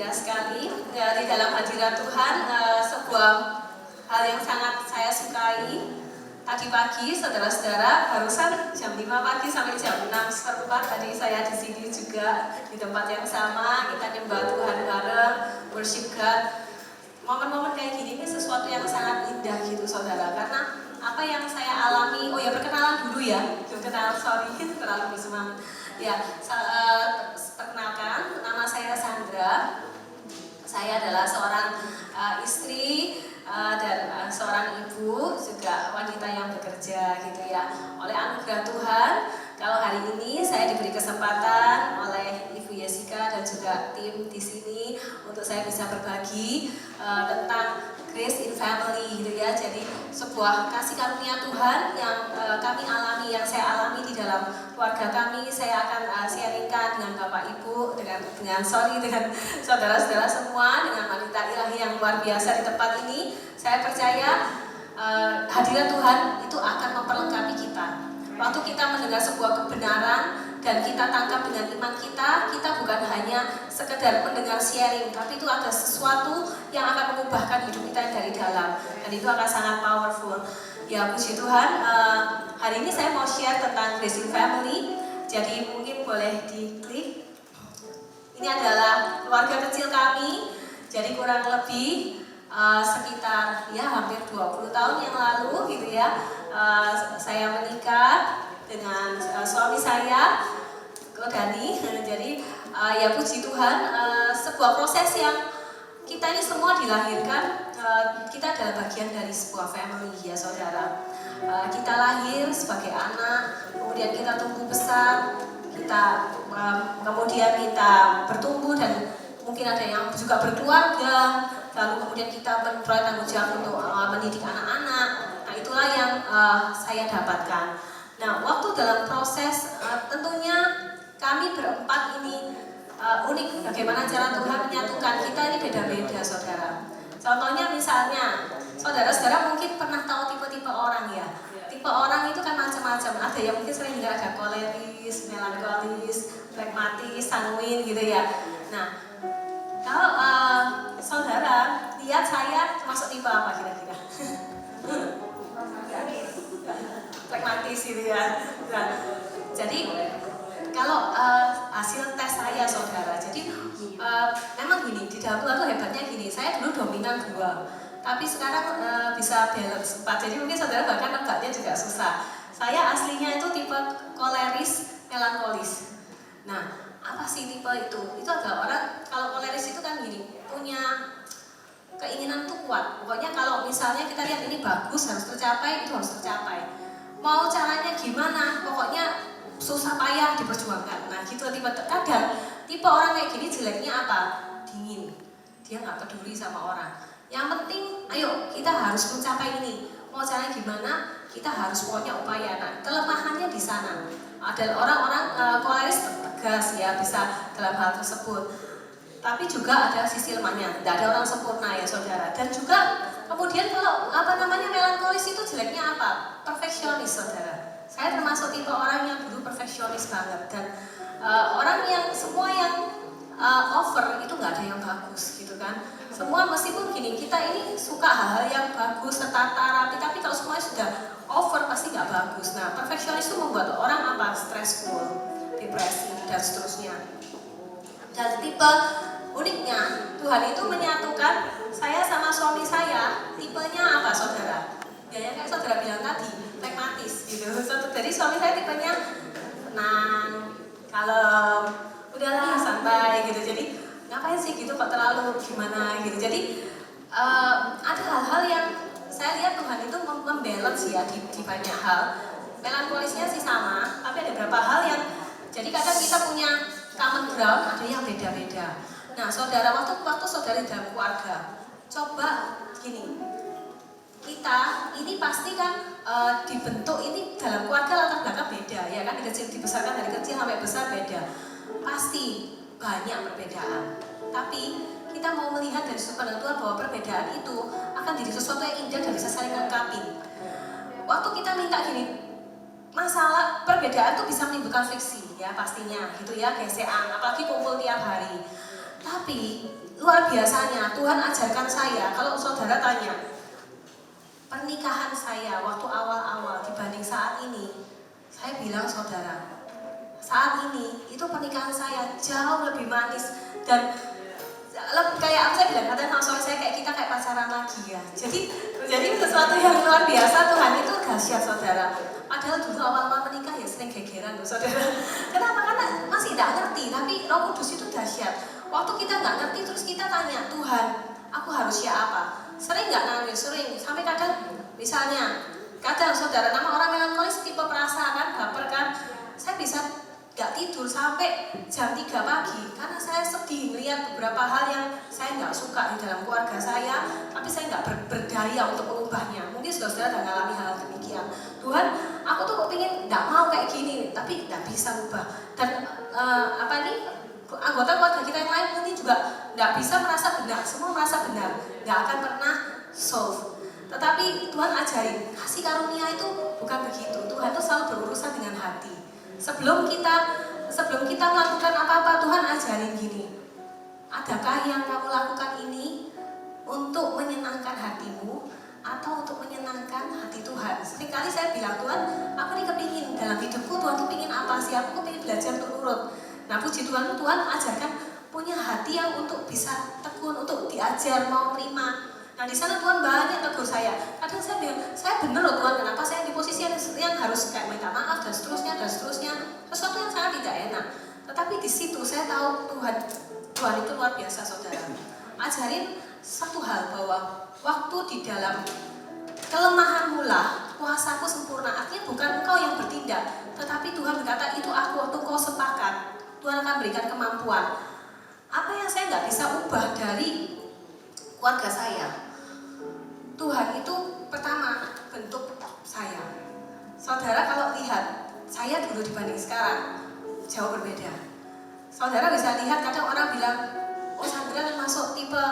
indah sekali di dalam hadirat Tuhan. Sebuah hal yang sangat saya sukai. Tadi pagi, saudara-saudara, barusan jam 5 pagi sampai jam 6 seperempat tadi saya di sini juga di tempat yang sama. Kita nyembah Tuhan bareng, worship God. Momen-momen kayak gini ini sesuatu yang sangat indah gitu, saudara. Karena apa yang saya alami, oh ya perkenalan dulu ya, perkenalan, sorry, terlalu bersemangat. Ya, perkenalkan, nama saya Sandra. Saya adalah seorang istri dan seorang ibu, juga wanita yang bekerja gitu ya. Oleh anugerah Tuhan, kalau hari ini saya diberi kesempatan oleh Ibu Jessica dan juga tim di sini untuk saya bisa berbagi tentang Grace in Family gitu ya. Jadi sebuah kasih karunia Tuhan yang kami alami, yang saya alami di dalam keluarga kami. Saya akan sharingkan dengan Bapak Ibu, dengan saudara-saudara semua, dengan wanita ilahi yang luar biasa di tempat ini. Saya percaya hadirat Tuhan itu akan memperlengkapi kita. Waktu kita mendengar sebuah kebenaran dan kita tangkap dengan iman kita bukan hanya sekedar mendengar sharing, tapi itu ada sesuatu yang akan mengubahkan hidup kita dari dalam, dan itu akan sangat powerful. Ya, puji Tuhan, hari ini saya mau share tentang Grace in Family. Jadi mungkin boleh diklik. Ini adalah keluarga kecil kami. Jadi kurang lebih sekitar ya hampir 20 tahun yang lalu gitu ya, saya menikah dengan suami saya, Dani. Jadi ya puji Tuhan, sebuah proses yang kita ini semua dilahirkan, kita adalah bagian dari sebuah family ya saudara. Kita lahir sebagai anak, kemudian kita tumbuh besar, kita kemudian kita bertumbuh dan mungkin ada yang juga berkeluarga, lalu kemudian kita memperoleh tanggung jawab untuk mendidik anak-anak. Nah itulah yang saya dapatkan. Nah waktu dalam proses tentunya kami berempat ini unik, bagaimana cara Tuhan menyatukan kita ini beda-beda saudara. Contohnya misalnya, saudara-saudara mungkin pernah tahu tipe-tipe orang ya. Tipe orang itu kan macam-macam. Ada yang mungkin sering dengar, ada koleris, melankolis, pragmatis, sanguin gitu ya. Nah, kalau saudara lihat saya masuk tipe apa kira-kira? Pragmatis gitu ya. Nah, jadi kalau hasil tes saya saudara, jadi memang gini, di dalam Tuhan tuh hebatnya gini, saya dulu dominan 2, tapi sekarang bisa balance 4, jadi mungkin saudara bahkan nebaknya juga susah. Saya aslinya itu tipe koleris, melankolis. Nah, apa sih tipe itu? Itu adalah orang, kalau koleris itu kan gini, punya keinginan tuh kuat. Pokoknya kalau misalnya kita lihat ini bagus, harus tercapai, itu harus tercapai. Mau caranya gimana, pokoknya susah payah diperjuangkan. Nah gitu, kadang tipe orang kayak gini jeleknya apa? Dingin, dia nggak peduli sama orang. Yang penting ayo kita harus mencapai ini, mau caranya gimana, kita harus pokoknya upaya. Nah kelemahannya di sana. Ada orang-orang koleris tegas ya, bisa dalam hal tersebut, tapi juga ada sisi lemahnya. Tidak ada orang sempurna ya saudara. Dan juga kemudian kalau melankolis itu jeleknya apa? Perfeksionis saudara. Saya termasuk tipe orang yang dulu perfeksionis banget, dan orang yang semua yang over itu nggak ada yang bagus gitu kan. Semua meskipun gini, kita ini suka hal-hal yang bagus, tertata rapi, tapi kalau semuanya sudah over pasti nggak bagus. Nah perfeksionis itu membuat orang apa? Stressful, depresi dan seterusnya. Dan tipe uniknya Tuhan itu menyatukan saya sama suami saya, tipenya apa saudara? Ya yang kayak saudara bilang tadi, pragmatis gitu. Jadi suami saya tipenya tenang, kalem, udahlah santai gitu. Jadi ngapain sih gitu kok terlalu gimana gitu. Jadi ada hal-hal yang saya lihat Tuhan itu membalance ya di banyak hal. Melankolisnya sih sama, tapi ada beberapa hal yang jadi kadang kita punya common ground, ada yang beda-beda. Nah saudara, waktu saudara dalam keluarga, coba gini, kita ini pasti kan dibentuk ini dalam keluarga latar belakang beda ya kan, dibesarkan dari kecil sampai besar beda, pasti banyak perbedaan. Tapi kita mau melihat dari sudut pandang Tuhan bahwa perbedaan itu akan jadi sesuatu yang indah dan bisa saling melengkapi. Waktu kita minta gini, masalah perbedaan itu bisa menimbulkan friksi ya pastinya gitu ya, gesekan, apalagi kumpul tiap hari. Tapi luar biasanya Tuhan ajarkan saya. Kalau saudara tanya, pernikahan saya waktu awal-awal dibanding saat ini, saya bilang saudara, saat ini itu pernikahan saya jauh lebih manis dan kayak apa saya bilang, kadang sama suami saya kayak kita kayak pacaran lagi ya. Jadi sesuatu yang luar biasa. Tuhan itu dahsyat saudara. Padahal dulu awal-awal menikah ya sering gegeran loh saudara. Kenapa? Karena masih tidak ngerti, tapi Roh Kudus itu dahsyat. Waktu kita nggak ngerti terus kita tanya, Tuhan, aku harusnya apa? Sering nggak nangis, sering. Sampai kadang misalnya, kadang saudara, nama orang melankolis tipe perasa kan, baper kan. Saya bisa gak tidur sampai jam 3 pagi karena saya sedih melihat beberapa hal yang saya nggak suka di dalam keluarga saya, tapi saya nggak berdaya untuk mengubahnya. Mungkin saudara sudah mengalami hal demikian. Tuhan, aku tuh kok pengen nggak mau kayak gini, tapi nggak bisa ubah. Dan anggota keluarga kita yang lain mungkin juga nggak bisa merasa benar, semua merasa benar, nggak akan pernah solve. Tetapi Tuhan ajarin, kasih karunia itu bukan begitu. Tuhan itu selalu berurusan dengan hati. Sebelum kita melakukan apa-apa, Tuhan ajarin gini. Adakah yang kamu lakukan ini untuk menyenangkan hatimu atau untuk menyenangkan hati Tuhan? Seringkali saya bilang, Tuhan, aku nih kepingin dalam hidupku, Tuhan tuh pingin apa sih? Aku pengen belajar untuk nurut. Nah, puji Tuhan, Tuhan ajarkan punya hati yang untuk bisa tekun, untuk diajar, mau terima. Nah, di sana Tuhan banyak tegur saya. Kadang saya bilang, saya bener loh Tuhan, kenapa saya di posisi yang harus kayak minta maaf dan seterusnya. Sesuatu yang sangat tidak enak. Tetapi di situ saya tahu Tuhan itu luar biasa saudara. Ajarin satu hal, bahwa waktu di dalam kelemahanmu lah kuasaku sempurna. Artinya bukan engkau yang bertindak, tetapi Tuhan berkata, itu aku waktu kau sepakat, Tuhan akan berikan kemampuan. Apa yang saya nggak bisa ubah dari keluarga saya, Tuhan itu pertama bentuk saya. Saudara kalau lihat saya dulu dibanding sekarang jauh berbeda. Saudara bisa lihat kadang orang bilang, oh Sandra masuk tipe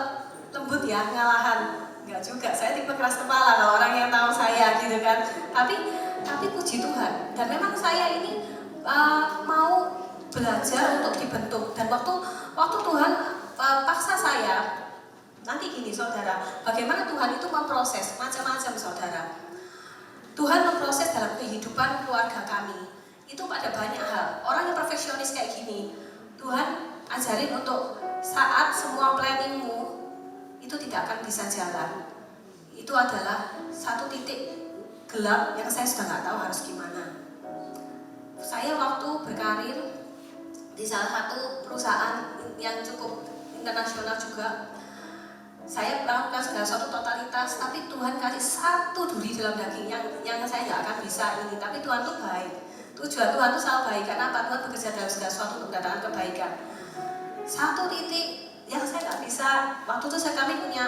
lembut ya, ngalahan. Enggak juga, saya tipe keras kepala kalau orang yang tahu saya gitu kan. Tapi puji Tuhan, dan memang saya ini mau belajar untuk dibentuk. Dan waktu Tuhan paksa saya. Nanti gini saudara, bagaimana Tuhan itu memproses macam-macam saudara. Tuhan memproses dalam kehidupan keluarga kami. Itu pada banyak hal. Orang yang perfeksionis kayak gini, Tuhan ajarin untuk saat semua planningmu itu tidak akan bisa jalan. Itu adalah satu titik gelap yang saya sudah nggak tahu harus gimana. Saya waktu berkarir di salah satu perusahaan yang cukup internasional juga, saya melakukan segala sesuatu totalitas, tapi Tuhan kasih satu duri dalam daging yang saya nggak akan bisa ini. Tapi Tuhan tuh baik. Tujuan Tuhan tuh selalu baik. Kenapa? Tuhan bekerja dalam segala sesuatu untuk mendatangkan kebaikan. Satu titik yang saya nggak bisa. Waktu itu kami punya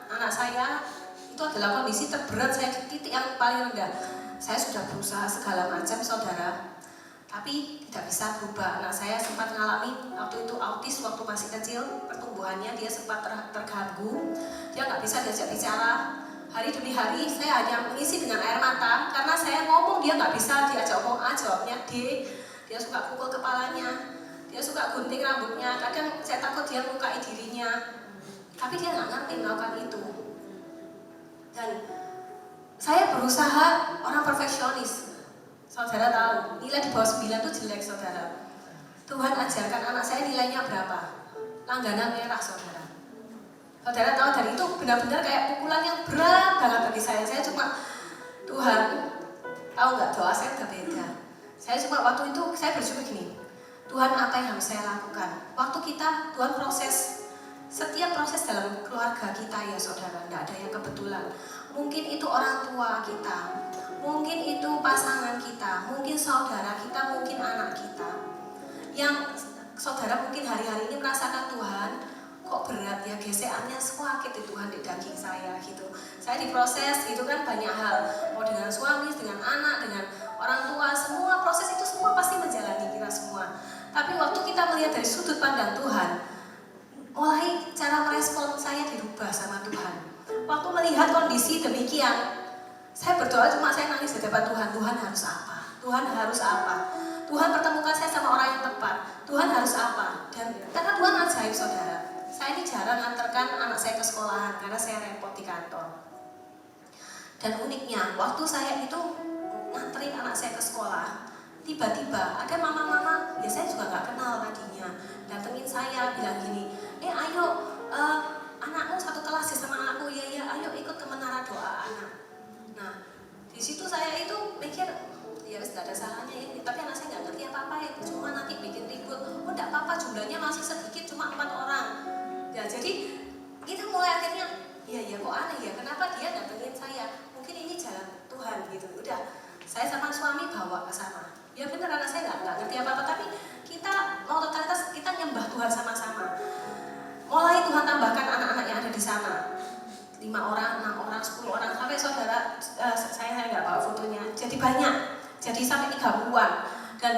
anak saya itu adalah kondisi terberat saya di titik yang paling rendah. Saya sudah berusaha segala macam saudara, tapi tidak bisa berubah. Nah, saya sempat mengalami waktu itu autis waktu masih kecil, pertumbuhannya dia sempat terganggu, dia nggak bisa diajak bicara. Hari demi hari saya hanya mengisi dengan air mata, karena saya ngomong dia nggak bisa diajak ngomong A, jawabnya D. Dia suka pukul kepalanya, dia suka gunting rambutnya, kadang saya takut dia melukai dirinya, tapi dia nggak ngerti melakukan itu. Dan saya berusaha, orang perfeksionis. Saudara tahu, nilai di bawah 9 itu jelek saudara. Tuhan ajarkan anak saya nilainya berapa? Langganan merah saudara. Saudara tahu, dari itu benar-benar kayak pukulan yang berat banget bagi saya. Saya cuma, Tuhan, tahu nggak, doa saya udah beda. Saya cuma waktu itu, saya bersyukur gini, Tuhan apa yang harus saya lakukan? Waktu kita, Tuhan proses, setiap proses dalam keluarga kita ya saudara, nggak ada yang kebetulan. Mungkin itu orang tua kita, mungkin itu pasangan kita, mungkin saudara kita, mungkin anak kita. Yang saudara mungkin hari-hari ini merasakan, Tuhan, kok berat ya, gesekannya sakit ya Tuhan di daging saya gitu. Saya diproses gitu kan banyak hal, mau dengan suami, dengan anak, dengan orang tua, semua proses itu semua pasti menjalani kita semua. Tapi waktu kita melihat dari sudut pandang Tuhan, mulai cara merespon saya dirubah sama Tuhan. Waktu melihat kondisi demikian, saya berdoa cuma saya nangis di depan Tuhan. Tuhan harus apa? Tuhan harus apa? Tuhan pertemukan saya sama orang yang tepat. Tuhan harus apa? Dan karena Tuhan ajaib saudara. Saya saya ini jarang antarkan anak saya ke sekolahan karena saya repot di kantor. Dan uniknya, waktu saya itu nganterin anak saya ke sekolah, tiba-tiba ada mama-mama, ya saya juga nggak kenal tadinya, datengin saya bilang gini, ayo anakmu satu kelas ya sama anakku, ya ayo ikut ke menara doa anak. Nah di situ saya itu mikir, ya wis nggak ada salahnya ya, tapi anak saya nggak ngerti apa-apa ya, cuma nanti bikin ribut. Oh nggak apa-apa, jumlahnya masih sedikit, cuma 4 orang. Ya jadi kita mulai akhirnya, ya kok aneh ya, kenapa dia datengin saya? Mungkin ini jalan Tuhan gitu. Udah, saya sama suami bawa ke sana. Ya benar, anak saya nggak ngerti apa-apa, tapi kita mau totalitas kita nyembah Tuhan sama-sama. Mulai Tuhan tambahkan anak-anak yang ada di sana. 5 orang, 6 orang, 10 orang, sampai saudara, saya nggak bawa fotonya, jadi banyak, jadi sampai 30-an. Dan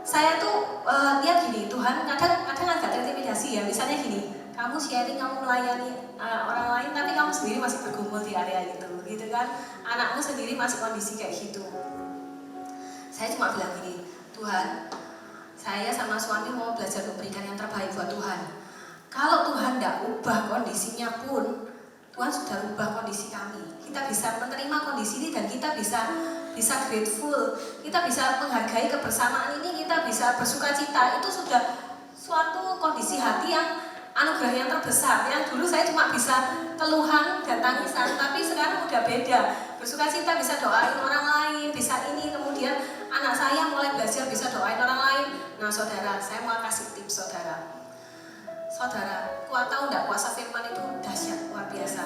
saya tuh lihat gini, Tuhan kadang agak terintimidasi ya, misalnya gini, kamu sharing, kamu melayani orang lain, tapi kamu sendiri masih bergumul di area itu, gitu kan, anakmu sendiri masih kondisi kayak gitu. Saya cuma bilang gini, Tuhan, saya sama suami mau belajar memberikan yang terbaik buat Tuhan. Kalau Tuhan tidak ubah kondisinya pun, Tuhan sudah ubah kondisi kami. Kita bisa menerima kondisi ini dan kita bisa grateful, kita bisa menghargai kebersamaan ini, kita bisa bersuka cita. Itu sudah suatu kondisi hati yang anugerah yang terbesar. Yang dulu saya cuma bisa keluhan dan tangisan, tapi sekarang udah beda. Bersuka cita bisa doain orang lain, bisa ini, kemudian anak saya mulai belajar bisa doain orang lain. Nah saudara, saya mau kasih tips saudara. Saudara, kuat tahu enggak, kuasa firman itu dahsyat, luar biasa.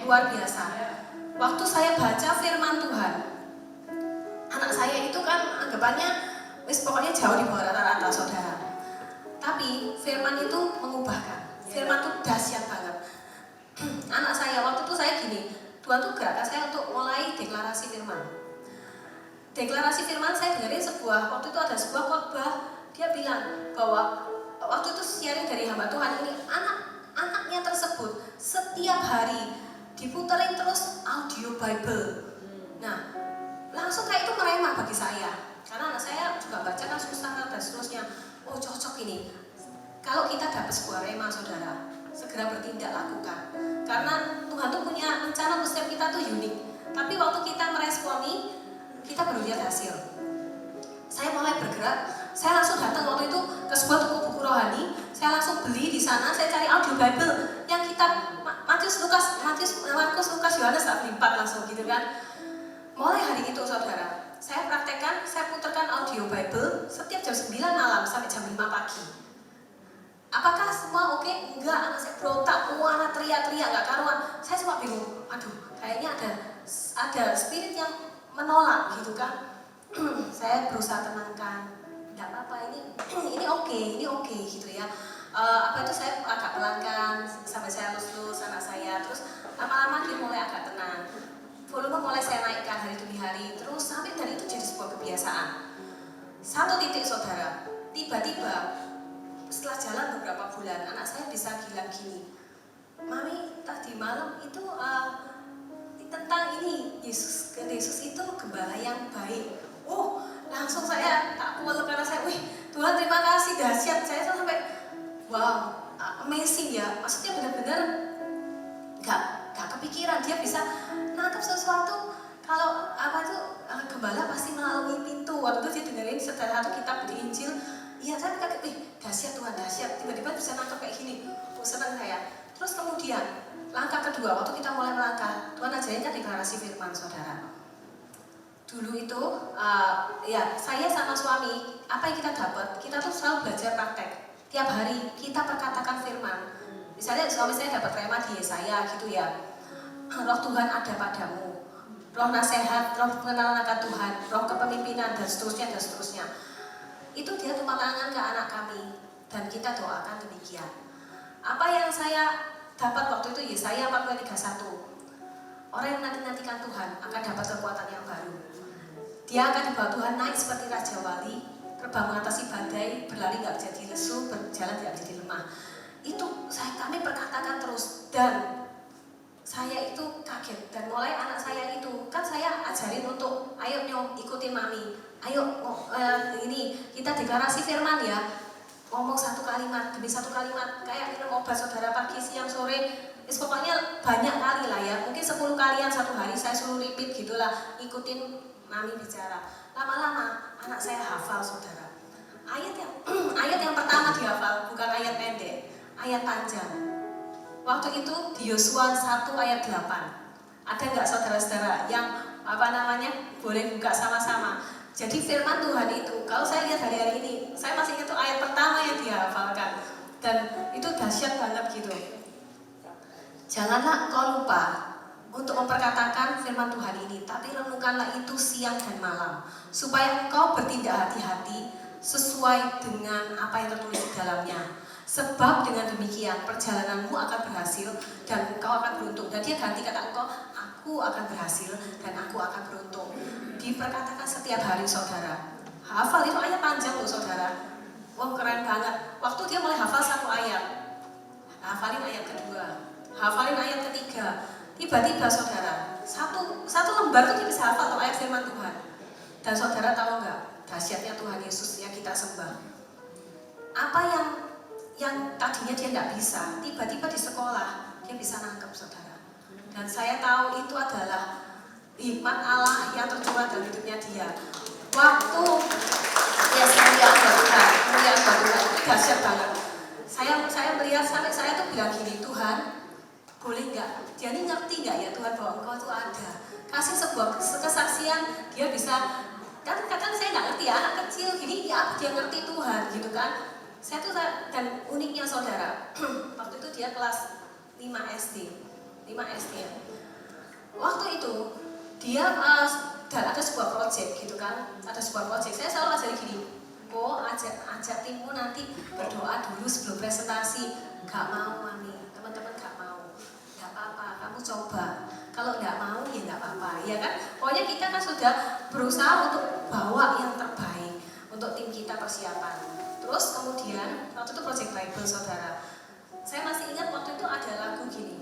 Luar biasa. Waktu saya baca firman Tuhan, anak saya itu kan anggapannya pokoknya jauh di bawah rata-rata saudara. Tapi firman itu mengubahkan. Firman itu dahsyat banget. Anak saya waktu itu saya gini, Tuhan tuh gerakkan saya untuk mulai deklarasi firman. Deklarasi firman saya dengerin waktu itu ada sebuah khotbah, dia bilang bahwa waktu itu sharing dari hamba Tuhan ini, anak-anaknya tersebut setiap hari diputerin terus audio Bible. Nah, langsung kayak itu meremah bagi saya, karena anak saya juga baca kan susah dan seterusnya. Oh cocok ini. Kalau kita dapat sebuah rema saudara, segera bertindak lakukan. Karena Tuhan tuh punya rencana untuk setiap kita tuh unik. Tapi waktu kita meresponi, kita baru lihat hasil. Saya mulai bergerak. Saya langsung datang waktu itu ke sebuah toko buku rohani. Saya langsung beli di sana. Saya cari audio Bible yang kitab Matius, Markus, Lukas, Yohanes, tak beli 4 langsung gitu kan. Mulai hari itu saudara, saya praktekkan, saya putarkan audio Bible setiap jam 9 malam sampai jam 5 pagi. Apakah semua oke? Enggak, anak saya berontak, anak teriak-teriak, enggak karuan. Saya cuma bingung, aduh kayaknya ada spirit yang menolak gitu kan. Saya berusaha tenangkan, tidak apa-apa, ini oke gitu ya. Saya agak pelankan sampai saya lulus anak saya, terus lama-lama dia mulai agak tenang. Volume mulai saya naikkan hari demi hari, terus sampai dari itu jadi sebuah kebiasaan. Satu titik saudara, tiba-tiba setelah jalan beberapa bulan, anak saya bisa bilang gini, Mami tadi malam itu tentang ini, Yesus itu gembala yang baik. Oh, langsung saya tak kuat karena saya, Tuhan terima kasih, dahsyat. Saya sampai wow, amazing ya. Maksudnya benar-benar gak kepikiran dia bisa nangkep sesuatu. Kalau gembala pasti melalui pintu. Waktu itu dia dengerin satu kitab di Injil. Iya, saya kaget, dahsyat Tuhan, dahsyat. Tiba-tiba bisa nangkep kayak gini. Oh, senang saya. Terus kemudian langkah kedua, waktu kita mulai melangkah, Tuhan ajarin kan deklarasi firman saudara. Dulu itu, saya sama suami, apa yang kita dapat? Kita tuh selalu belajar praktek. Tiap hari kita perkatakan firman. Misalnya suami saya dapat rema di Yesaya gitu ya. Roh Tuhan ada padamu. Roh nasihat, roh pengenalan akan Tuhan, roh kepemimpinan dan seterusnya. Itu dia tumpang-tangan ke anak kami dan kita doakan demikian. Apa yang saya dapat waktu itu Yesaya 42:31. Orang yang nanti-nantikan Tuhan akan dapat kekuatan yang baru. Dia akan dibawa Tuhan naik seperti Raja Wali, terbang mengatasi badai, berlari gak jadi lesu, berjalan tidak jadi lemah. Itu kami perkatakan terus, dan saya itu kaget. Dan mulai anak saya itu, kan saya ajarin untuk, ayo ikutin mami, ayo ini kita deklarasi firman ya. ngomong satu kalimat demi satu kalimat, kayak minum obat saudara, pagi, siang, sore, pokoknya banyak kali lah ya, mungkin 10 kalian satu hari saya suruh repeat gitulah, ikutin Mami bicara. Lama-lama anak saya hafal saudara. Ayat yang pertama dihafal bukan ayat pendek, ayat panjang. Waktu itu di Yosua 1 ayat 8. Ada nggak saudara-saudara yang boleh buka sama-sama? Jadi firman Tuhan itu, kalau saya lihat hari-hari ini, saya masih ingat tuh ayat pertama yang dihafalkan, dan itu dahsyat banget gitu. Janganlah engkau lupa untuk memperkatakan firman Tuhan ini, tapi renungkanlah itu siang dan malam, supaya engkau bertindak hati-hati sesuai dengan apa yang tertulis di dalamnya. Sebab dengan demikian perjalananmu akan berhasil dan engkau akan beruntung. Dan dia ganti kata engkau, aku akan berhasil dan aku akan beruntung. Diperkatakan setiap hari saudara. Hafal itu ayat panjang loh saudara. Wah keren banget. Waktu dia mulai hafal satu ayat, hafalin ayat kedua, hafalin ayat ketiga. Tiba-tiba saudara, satu lembar tuh dia bisa hafal tuh ayat firman Tuhan. Dan saudara tahu nggak dahsyatnya Tuhan Yesus yang kita sembah? Apa yang tadinya dia nggak bisa, tiba-tiba di sekolah dia bisa nangkep saudara. Dan saya tahu itu adalah hikmat Allah yang tercurah dalam hidupnya dia. Waktu ya kemuliaan buat Tuhan itu dahsyat banget. Saya melihat sampai saya tuh bilang gini, Tuhan boleh nggak? Dia ini ngerti nggak ya Tuhan bahwa Engkau itu ada? Kasih sebuah kesaksian, dia bisa. Kan kadang saya nggak ngerti ya, anak kecil gini ya dia ngerti Tuhan gitu kan. Saya tuh, dan uniknya saudara, waktu itu dia kelas 5 SD ya. Waktu itu dia dan ada sebuah project gitu kan, saya selalu ajari gini, ajak timmu nanti berdoa dulu sebelum presentasi. Gak mau Mami, teman-teman gak mau, gak apa-apa, kamu coba, kalau gak mau ya gak apa-apa, ya kan. Pokoknya kita kan sudah berusaha untuk bawa yang terbaik untuk tim kita persiapan. Terus kemudian waktu itu Project Bible saudara, saya masih ingat waktu itu ada lagu gini,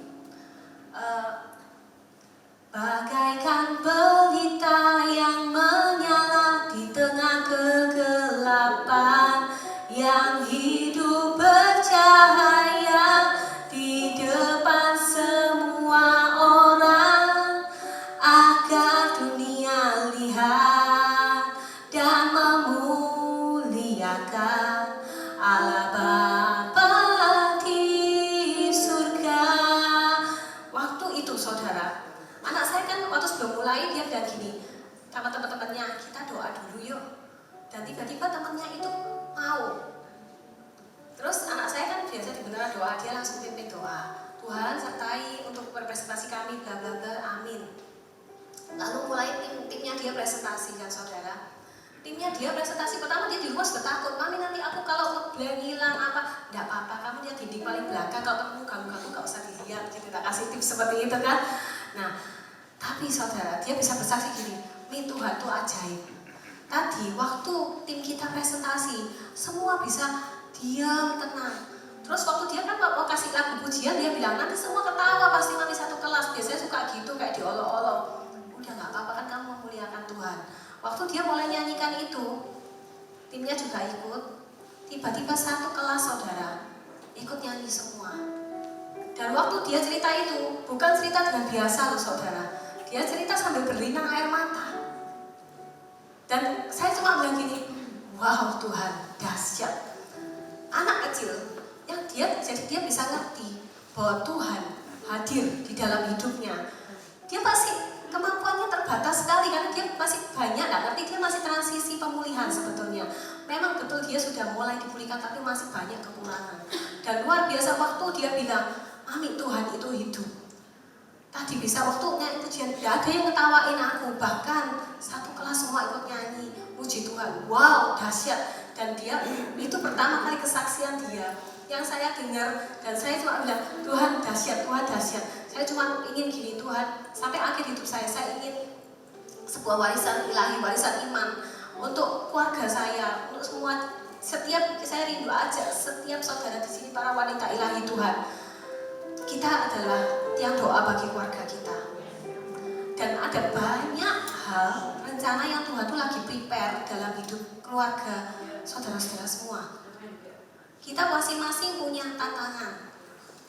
bagaikan pelita yang menyala di tengah kegelapan, yang hidup bercahaya di depan semua orang, agar dunia lihat dan memuliakan Allah Bapa di surga. Waktu itu saudara, anak saya kan waktu sebelum mulai dia bilang gini sama teman-temannya, kita doa dulu yuk. Dan tiba-tiba temannya itu mau. Terus anak saya kan biasa dibeneran doa, dia langsung pimpin doa, Tuhan sertai untuk presentasi kami bla bla bla, amin. Lalu mulai timnya dia presentasi kan saudara. Timnya dia presentasi pertama, dia di rumah sudah takut, Mami nanti aku kalau blank hilang apa, enggak apa-apa, kamu lihat dinding paling belakang, kalau kamu ganggu-ganggu gak usah dilihat, gitu. Kita kasih tips seperti itu kan. Nah, tapi saudara, dia bisa bersaksi gini, Mi Tuhan tuh ajaib. Tadi waktu tim kita presentasi, semua bisa diam, tenang. Terus waktu dia kan mau kasih lagu pujian, dia bilang nanti semua ketawa pasti Mami satu kelas. Biasanya suka gitu kayak diolok-olok. Udah gak apa-apa kan kamu memuliakan Tuhan. Waktu dia mulai nyanyikan itu, timnya juga ikut. Tiba-tiba satu kelas saudara ikut nyanyi semua. Dan waktu dia cerita itu, bukan cerita dengan biasa loh saudara. Dia cerita sambil berlinang air mata. Dan saya cuma bilang gini, wow Tuhan, dahsyat. Anak kecil yang dia bisa ngerti bahwa Tuhan hadir di dalam hidupnya. Dia pasti kemampuannya terbatas sekali karena dia masih banyak nggak ngerti, dia masih transisi pemulihan sebetulnya. Memang betul dia sudah mulai dipulihkan tapi masih banyak kekurangan. Dan luar biasa waktu dia bilang, Mami Tuhan itu hidup. Tadi bisa waktunya itu tidak ada yang ngetawain aku, bahkan satu kelas semua ikut nyanyi, puji Tuhan. Wow, dahsyat. Dan dia itu pertama kali kesaksian dia yang saya dengar, dan saya cuma bilang, Tuhan dahsyat, Tuhan dahsyat. Saya cuma ingin gini Tuhan, sampai akhir hidup saya ingin sebuah warisan ilahi, warisan iman untuk keluarga saya, untuk semua. Setiap saya rindu aja, setiap saudara di sini para wanita ilahi Tuhan, kita adalah tiang doa bagi keluarga kita. Dan ada banyak hal rencana yang Tuhan tuh lagi prepare dalam hidup keluarga saudara-saudara semua. Kita masing-masing punya tantangan,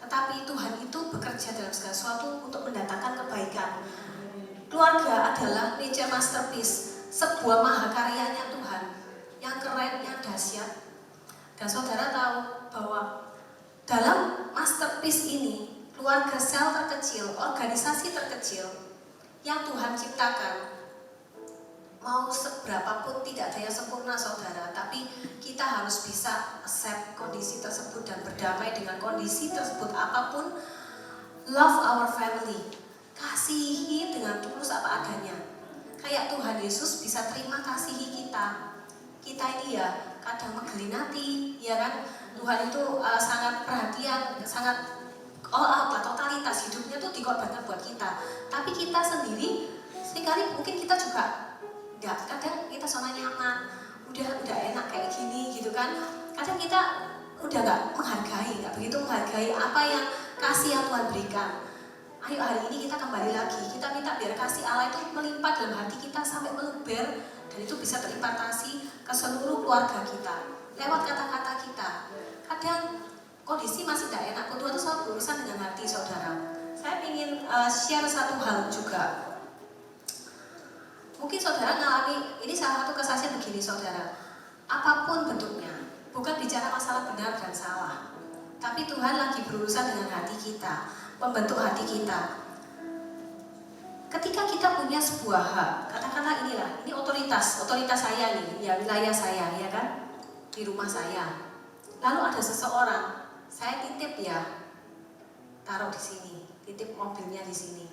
tetapi Tuhan itu bekerja dalam segala sesuatu untuk mendatangkan kebaikan. Keluarga adalah nature masterpiece, sebuah mahakaryanya Tuhan yang keren, yang dahsyat. Dan saudara tahu bahwa dalam masterpiece ini, keluarga sel terkecil, organisasi terkecil yang Tuhan ciptakan, mau seberapapun tidak ada yang sempurna saudara, tapi kita harus bisa accept kondisi tersebut dan berdamai dengan kondisi tersebut apapun. Love our family, kasihi dengan tulus apa adanya. Kayak Tuhan Yesus bisa terima kasihi kita. Kita ini ya kadang menggelinati, ya kan? Tuhan itu sangat perhatian, sangat all out lah, totalitas hidupnya tuh dikorbankan buat kita. Tapi kita sendiri seringkali mungkin kita juga enggak, kadang kita zona nyaman, udah enak kayak gini gitu kan. Kadang kita udah nggak begitu menghargai apa yang kasih yang Tuhan berikan. Ayo hari ini kita kembali lagi, kita minta biar kasih Allah itu melimpah dalam hati kita sampai meluber, dan itu bisa terimpartasi ke seluruh keluarga kita lewat kata-kata kita. Kadang kondisi masih tidak enak, Tuhan itu selalu berurusan dengan hati saudara. Saya ingin share satu hal juga. Mungkin saudara ngalami, ini salah satu kesaksian begini saudara. Apapun bentuknya, bukan bicara masalah benar dan salah, tapi Tuhan lagi berurusan dengan hati kita, membentuk hati kita. Ketika kita punya sebuah hak, katakanlah inilah, ini otoritas saya nih, ya wilayah saya, ya kan, di rumah saya. Lalu ada seseorang, saya titip ya, taruh di sini, titip mobilnya di sini.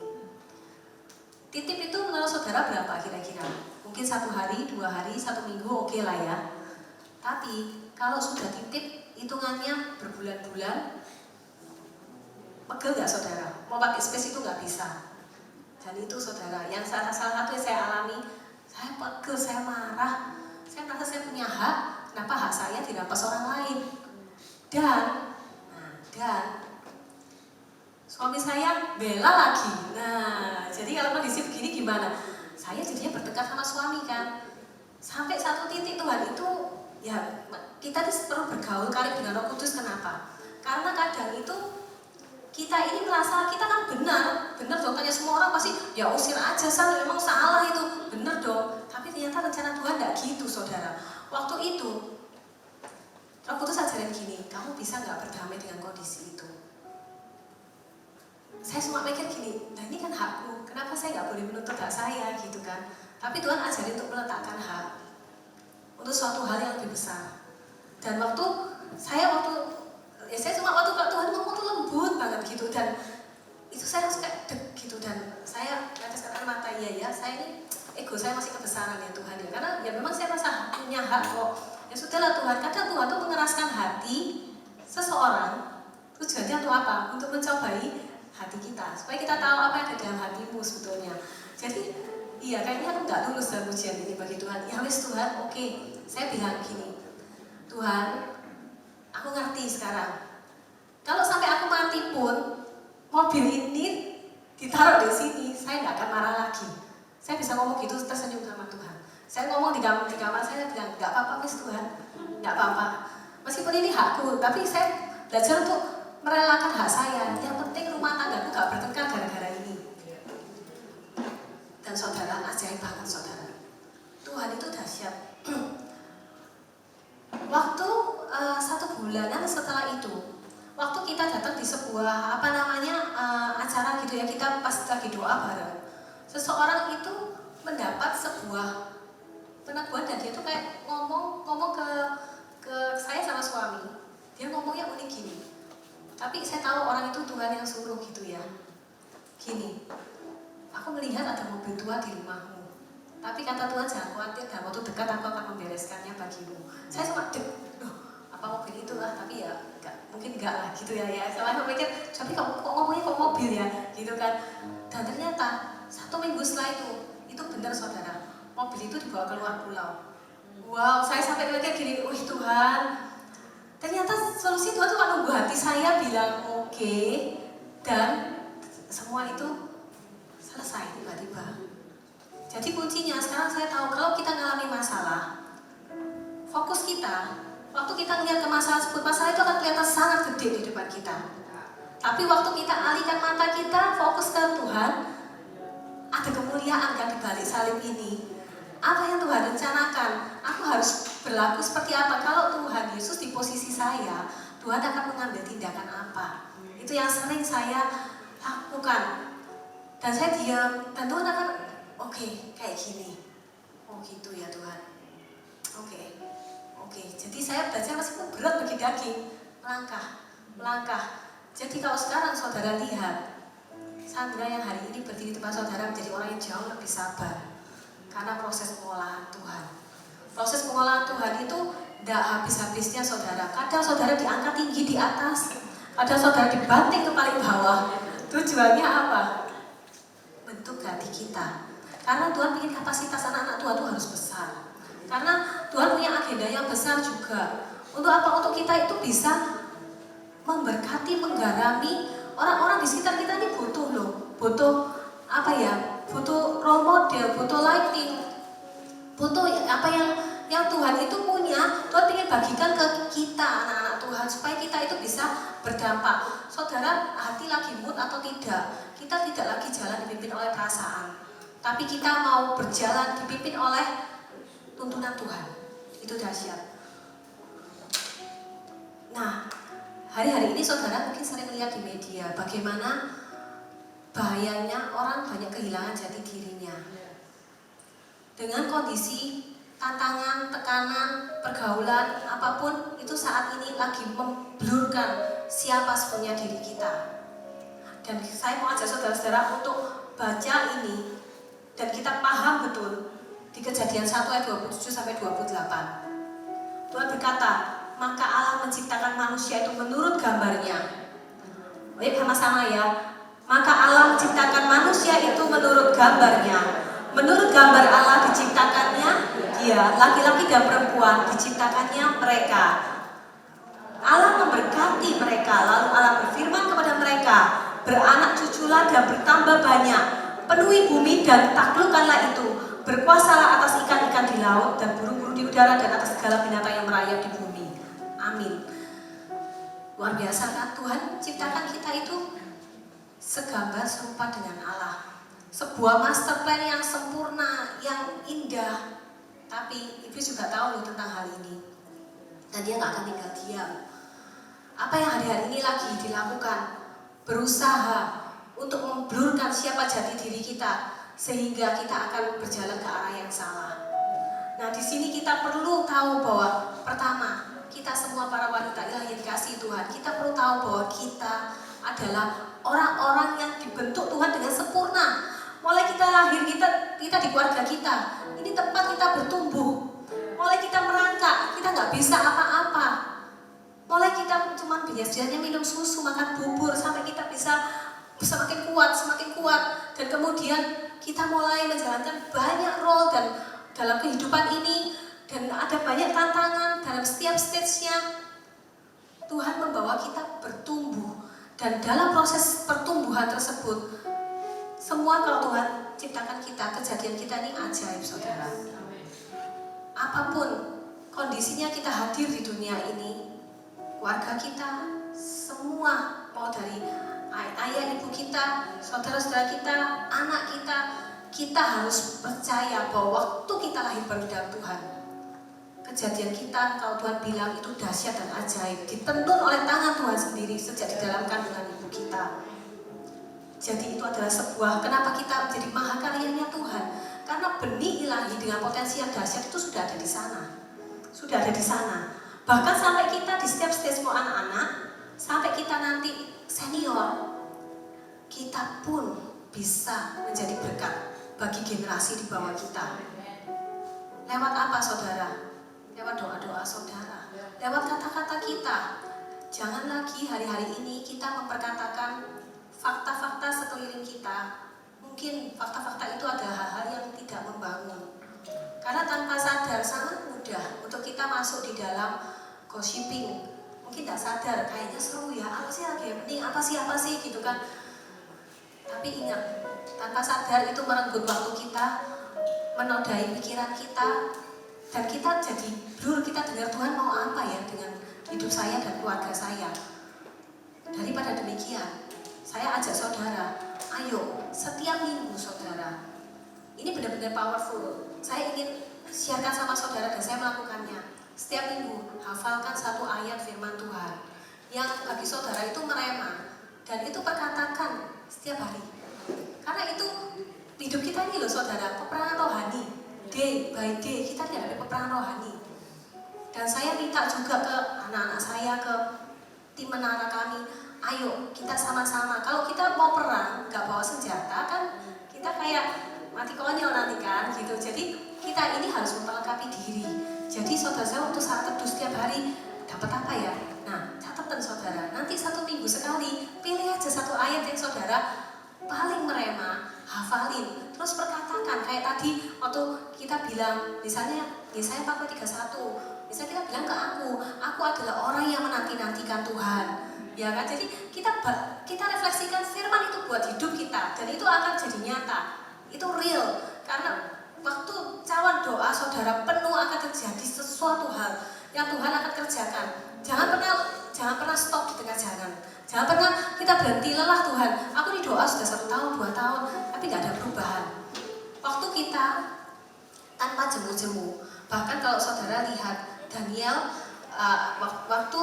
Titip itu menurut saudara berapa kira-kira? Mungkin 1 hari, 2 hari, 1 minggu oke lah ya. Tapi kalau sudah titip, hitungannya berbulan-bulan, pegel gak saudara? Mau pakai space itu gak bisa. Dan itu saudara, yang salah satu yang saya alami, saya pegel, saya marah. Saya merasa saya punya hak, kenapa hak saya dirampas orang lain? Dan suami saya bela lagi. Nah, jadi kalau kondisi begini gimana? Saya jadinya bertekad sama suami kan. Sampai satu titik Tuhan itu, ya kita perlu bergaul karib dengan Roh Kudus. Kenapa? Karena kadang itu kita ini merasa kita kan benar dong. Tanya semua orang pasti, ya usir aja sana, memang salah itu, benar dong. Tapi ternyata rencana Tuhan tidak gitu saudara. Waktu itu Roh Kudus ajarin gini, kamu bisa nggak berdamai dengan kondisi itu? Saya cuma mikir gini, nah ini kan hakku, kenapa saya nggak boleh menuntut hak saya gitu kan? Tapi Tuhan ajarin untuk meletakkan hak untuk suatu hal yang lebih besar. Dan saya cuma waktu Tuhan ngomong tuh lembut banget gitu, dan itu saya langsung kayak deg gitu, dan saya teteskan mata, ya saya ini ego saya masih kebesaran ya Tuhan ya, karena ya memang saya merasa punya hak kok. Ya sudahlah Tuhan, kadang Tuhan tuh mengeraskan hati seseorang tujuannya untuk apa? Untuk mencobai hati kita, supaya kita tahu apa yang ada dalam hatimu sebetulnya. Jadi iya, kayaknya aku nggak lulus dalam ujian ini bagi Tuhan. Ya wes Tuhan, oke. Saya bilang gini, Tuhan, aku ngerti sekarang. Kalau sampai aku mati pun, mobil ini ditaruh di sini, saya nggak akan marah lagi. Saya bisa ngomong gitu, tersenyum sama Tuhan. Saya ngomong di kamar saya bilang, nggak apa-apa wes Tuhan, nggak apa-apa. Meskipun ini hakku, tapi saya belajar untuk merelakan hak saya. Yang penting rumah tanggaku gak bertengkar gara-gara ini. Dan saudara, ajaib banget saudara. Tuhan itu dahsyat. Waktu 1 bulanan setelah itu, waktu kita datang di sebuah acara gitu ya, kita pas lagi doa bareng, seseorang itu mendapat sebuah peneguhan, dan dia tuh kayak ngomong ke saya sama suami. Dia ngomongnya unik gini. Tapi saya tahu orang itu Tuhan yang suruh gitu ya. Gini, aku melihat ada mobil tua di rumahmu. Tapi kata Tuhan jangan khawatir, dalam waktu dekat aku akan membereskannya bagimu. Saya sempat apa mobil itu lah, tapi ya mungkin enggak lah gitu ya. Saya mikir, tapi kok ngomongnya kok mobil ya, gitu kan. Dan ternyata 1 minggu setelah itu benar saudara, mobil itu dibawa keluar pulau. Wow, saya sampai mikir gini, wih Tuhan. Ternyata solusi Tuhan tuh menunggu hati saya bilang oke, dan semua itu selesai tiba-tiba. Jadi kuncinya sekarang saya tahu, kalau kita ngalami masalah, fokus kita Waktu kita melihat ke masalah tersebut, masalah itu akan kelihatan sangat gede di depan kita. Tapi waktu kita alihkan mata kita, fokus ke Tuhan, ada kemuliaan kan di balik salib ini. Apa yang Tuhan rencanakan? Aku harus berlaku seperti apa? Kalau Tuhan Yesus di posisi saya, Tuhan akan mengambil tindakan apa? Itu yang sering saya lakukan. Dan saya diam, dan Tuhan akan, oke, kayak gini. Oh gitu ya Tuhan. Oke. Jadi saya belajar meskipun berat bagi daging, melangkah. Jadi kalau sekarang saudara lihat, Sandra yang hari ini berdiri di depan saudara menjadi orang yang jauh lebih sabar. Karena proses pengolahan Tuhan. Proses pengolahan Tuhan itu tidak habis-habisnya saudara. Kadang saudara diangkat tinggi di atas, kadang saudara dibanting ke paling bawah. Tujuannya apa? Bentuk hati kita. Karena Tuhan ingin kapasitas anak-anak Tuhan itu harus besar. Karena Tuhan punya agenda yang besar juga. Untuk apa? Untuk kita itu bisa memberkati, menggarami orang-orang di sekitar kita ini butuh loh. Butuh apa ya? Butuh role model, butuh lighting, butuh apa yang Tuhan itu punya. Tuhan ingin bagikan ke kita anak-anak Tuhan supaya kita itu bisa berdampak. Saudara, hati lagi mood atau tidak, kita tidak lagi jalan dipimpin oleh perasaan, tapi kita mau berjalan dipimpin oleh tuntunan Tuhan. Itu dahsyat. Nah, hari-hari ini saudara mungkin sering melihat di media bagaimana bahayanya orang banyak kehilangan jati dirinya. Dengan kondisi tantangan, tekanan, pergaulan, apapun itu saat ini lagi memblurkan siapa sebenarnya diri kita. Dan saya mau ajak saudara-saudara untuk baca ini dan kita paham betul di Kejadian 1 ayat 27 sampai 28. Tuhan berkata, maka Allah menciptakan manusia itu menurut gambarnya. Baik, sama-sama ya. Maka Allah menciptakan manusia itu menurut gambarnya. Menurut gambar Allah diciptakannya dia, laki-laki dan perempuan diciptakannya mereka. Allah memberkati mereka, lalu Allah berfirman kepada mereka, beranak cuculah dan bertambah banyak, penuhi bumi dan taklukkanlah itu, berkuasalah atas ikan-ikan di laut dan burung-burung di udara dan atas segala binatang yang merayap di bumi. Amin. Luar biasa kan, Tuhan ciptakan kita itu segambar serupa dengan Allah. Sebuah master plan yang sempurna, yang indah. Tapi iblis juga tahu loh tentang hal ini. Dan dia gak akan tinggal diam. Apa yang hari-hari ini lagi dilakukan? Berusaha untuk memblurkan siapa jati diri kita, sehingga kita akan berjalan ke arah yang salah. Nah, di sini kita perlu tahu bahwa pertama, kita semua para wanita ilahi yang dikasihi Tuhan, kita perlu tahu bahwa kita adalah orang-orang yang dibentuk Tuhan dengan sempurna. Mulai kita lahir, kita di keluarga kita, ini tempat kita bertumbuh. Mulai kita merangkak, kita nggak bisa apa-apa. Mulai kita cuma biasanya minum susu, makan bubur, sampai kita bisa semakin kuat. Dan kemudian kita mulai menjalankan banyak role dan dalam kehidupan ini. Dan ada banyak tantangan dalam setiap stage-nya. Tuhan membawa kita bertumbuh. Dan dalam proses pertumbuhan tersebut, semua kalau Tuhan ciptakan kita, kejadian kita ini ajaib saudara. Apapun kondisinya kita hadir di dunia ini, keluarga kita, semua mau dari ayah ibu kita, saudara-saudara kita, anak kita harus percaya bahwa waktu kita lahir baru dalam Tuhan. Kejadian kita, kalau Tuhan bilang itu dahsyat dan ajaib, ditenun oleh tangan Tuhan sendiri sejak di dalam kandungan ibu kita. Jadi itu adalah sebuah, kenapa kita menjadi mahakaryanya Tuhan? Karena benih ilahi dengan potensi yang dahsyat itu sudah ada di sana. Bahkan sampai kita di setiap stage mau anak-anak, sampai kita nanti senior, kita pun bisa menjadi berkat bagi generasi di bawah kita. Lewat apa saudara? Lewat doa-doa saudara, lewat kata-kata kita. Jangan lagi hari-hari ini kita memperkatakan fakta-fakta sekeliling kita. Mungkin fakta-fakta itu adalah hal-hal yang tidak membangun. Karena tanpa sadar sangat mudah untuk kita masuk di dalam gossiping. Mungkin tidak sadar, kayaknya seru ya, apa sih lagi happening, apa sih gitu kan. Tapi ingat, tanpa sadar itu merenggut waktu kita, menodai pikiran kita, dan kita jadi jujur kita dengar Tuhan mau apa ya dengan hidup saya dan keluarga saya. Daripada demikian, saya ajak saudara, ayo setiap minggu saudara, ini benar-benar powerful. Saya ingin sharekan sama saudara dan saya melakukannya. Setiap minggu hafalkan satu ayat firman Tuhan yang bagi saudara itu merema, dan itu perkatakan setiap hari. Karena itu hidup kita ini loh saudara, peperangan rohani. Day by day kita dihadapi peperangan rohani. Dan saya minta juga ke anak-anak saya, ke tim menara kami, ayo kita sama-sama. Kalau kita mau perang, nggak bawa senjata kan kita kayak mati konyol nanti kan gitu. Jadi kita ini harus memperlengkapi diri. Jadi saudara saya untuk saat teduh setiap hari dapat apa ya? Nah, catatan saudara, nanti 1 minggu sekali pilih aja satu ayat yang saudara paling merema, hafalin, terus perkatakan. Kayak tadi waktu kita bilang, misalnya Yesaya 41, misalnya kita bilang ke aku adalah orang yang menanti-nantikan Tuhan, ya kan? Jadi kita refleksikan firman itu buat hidup kita, dan itu akan jadi nyata, itu real. Karena waktu cawan doa saudara penuh akan terjadi sesuatu hal yang Tuhan akan kerjakan. Jangan pernah stop di tengah jalan. Jangan pernah kita berhenti lelah. Tuhan, aku ini doa sudah 1 tahun, 2 tahun, tapi nggak ada perubahan. Waktu kita tanpa jemu-jemu, bahkan kalau saudara lihat Daniel waktu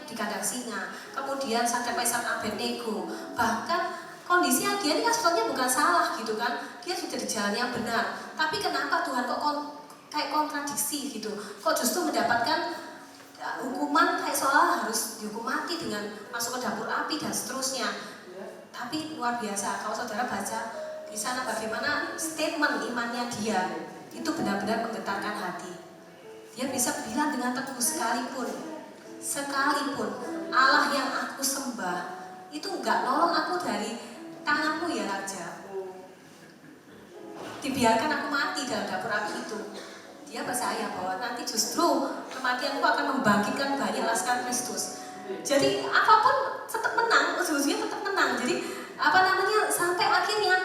di kandang singa, kemudian Sadrak Mesak Abednego, bahkan kondisinya dia ini kan sebetulnya bukan salah gitu kan, dia sudah di jalan yang benar, tapi kenapa Tuhan kok kayak kontradiksi gitu, kok justru mendapatkan hukuman kayak seolah harus dihukum mati dengan masuk ke dapur api dan seterusnya. Tapi luar biasa kalau saudara baca di sana bagaimana statement imannya dia, itu benar-benar menggetarkan hati. Dia bisa bilang dengan teguh, sekalipun Allah yang aku sembah itu enggak nolong aku dari tanganmu ya Raja, dibiarkan aku mati dalam dapur api itu. Dia percaya bahwa nanti justru kematianku akan membangkitkan banyak laskar Kristus. Jadi apapun tetap menang, ujung-ujungnya tetap menang. Jadi sampai akhirnya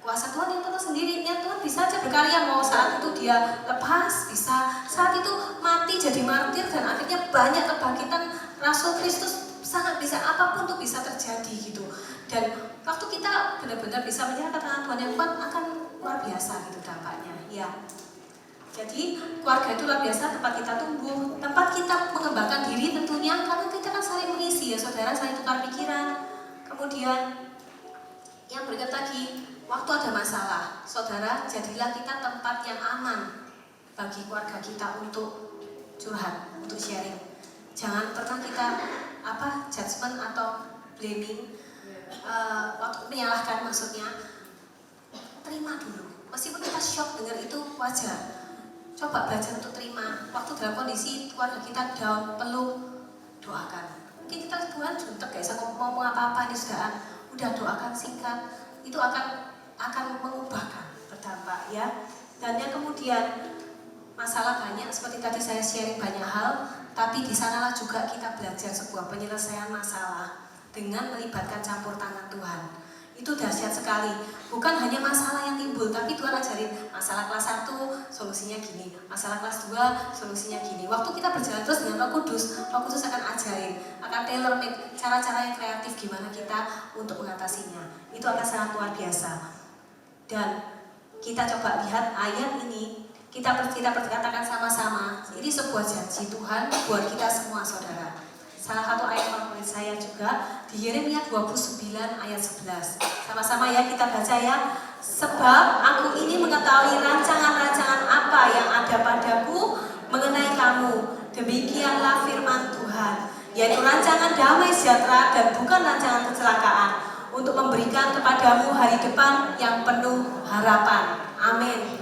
kuasa Tuhan yang penuh sendirinya. Tuhan bisa aja berkarya, mau saat itu dia lepas, bisa saat itu mati jadi martir, dan akhirnya banyak kebangkitan Rasul Kristus. Sangat bisa, apapun tuh bisa terjadi gitu. Dan waktu kita benar-benar bisa menyerahkan tangan Tuhan yang kuat, akan luar biasa gitu dampaknya ya. Jadi keluarga itu luar biasa, tempat kita tumbuh, tempat kita mengembangkan diri tentunya, karena kita kan saling mengisi ya saudara, saling tukar pikiran. Kemudian yang berikut lagi, waktu ada masalah, saudara, jadilah kita tempat yang aman bagi keluarga kita untuk curhat, untuk sharing. Jangan pernah kita judgment atau blaming, waktu menyalahkan maksudnya. Terima dulu, meskipun kita shock dengar itu wajar. Coba belajar untuk terima. Waktu dalam kondisi keluarga kita down, peluk, doakan. Mungkin kita Tuhan juntek, gak bisa ngomong apa-apa ini udah doakan singkat, itu akan mengubahkan, berdampak ya. Dan yang kemudian masalah banyak, seperti tadi saya sharing banyak hal, tapi di sanalah juga kita belajar sebuah penyelesaian masalah dengan melibatkan campur tangan Tuhan. Itu dahsyat sekali. Bukan hanya masalah yang timbul, tapi Tuhan ajarin masalah kelas 1 solusinya gini, masalah kelas 2 solusinya gini. Waktu kita berjalan terus dengan Roh Kudus akan ajarin, akan tailor make cara-cara yang kreatif gimana kita untuk mengatasinya. Itu akan sangat luar biasa. Dan kita coba lihat ayat ini, kita perkatakan sama-sama. Ini sebuah janji Tuhan buat kita semua saudara. Salah satu ayat favorit saya juga di Yeremia 29 ayat 11. Sama-sama ya kita baca ya. Sebab aku ini mengetahui rancangan-rancangan apa yang ada padaku mengenai kamu. Demikianlah firman Tuhan, yaitu rancangan damai sejahtera dan bukan rancangan kecelakaan, untuk memberikan kepadamu hari depan yang penuh harapan. Amin.